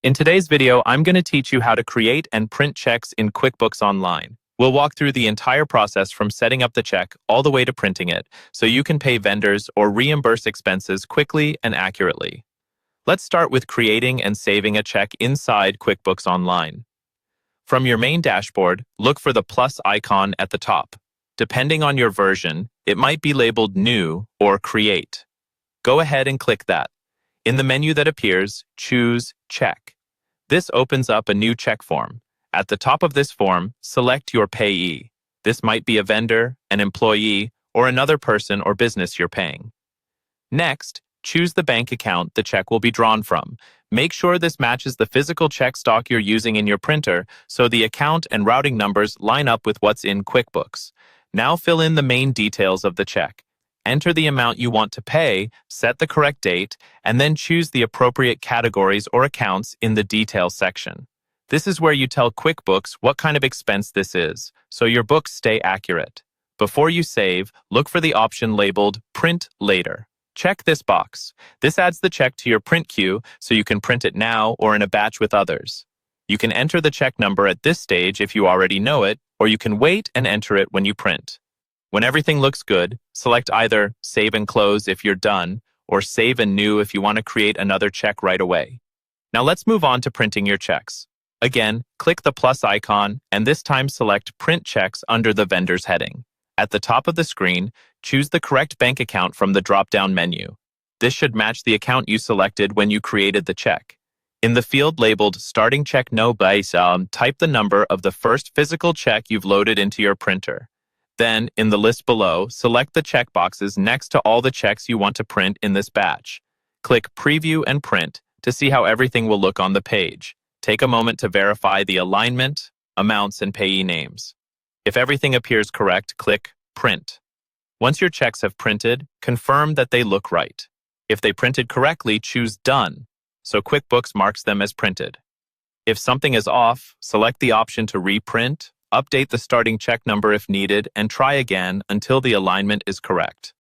In today's video, I'm going to teach you how to create and print checks in QuickBooks Online. We'll walk through the entire process from setting up the check all the way to printing it, so you can pay vendors or reimburse expenses quickly and accurately. Let's start with creating and saving a check inside QuickBooks Online. From your main dashboard, look for the plus icon at the top. Depending on your version, it might be labeled New or Create. Go ahead and click that. In the menu that appears, choose Check. This opens up a new check form. At the top of this form, select your payee. This might be a vendor, an employee, or another person or business you're paying. Next, choose the bank account the check will be drawn from. Make sure this matches the physical check stock you're using in your printer so the account and routing numbers line up with what's in QuickBooks. Now fill in the main details of the check. Enter the amount you want to pay, set the correct date, and then choose the appropriate categories or accounts in the Details section. This is where you tell QuickBooks what kind of expense this is, so your books stay accurate. Before you save, look for the option labeled Print Later. Check this box. This adds the check to your print queue so you can print it now or in a batch with others. You can enter the check number at this stage if you already know it, or you can wait and enter it when you print. When everything looks good, select either Save and Close if you're done, or Save and New if you want to create another check right away. Now let's move on to printing your checks. Again, click the plus icon, and this time select Print Checks under the Vendors heading. At the top of the screen, choose the correct bank account from the drop-down menu. This should match the account you selected when you created the check. In the field labeled Starting Check No Base, type the number of the first physical check you've loaded into your printer. Then, in the list below, select the checkboxes next to all the checks you want to print in this batch. Click Preview and Print to see how everything will look on the page. Take a moment to verify the alignment, amounts, and payee names. If everything appears correct, click Print. Once your checks have printed, confirm that they look right. If they printed correctly, choose Done, so QuickBooks marks them as printed. If something is off, select the option to reprint, update the starting check number if needed, and try again until the alignment is correct.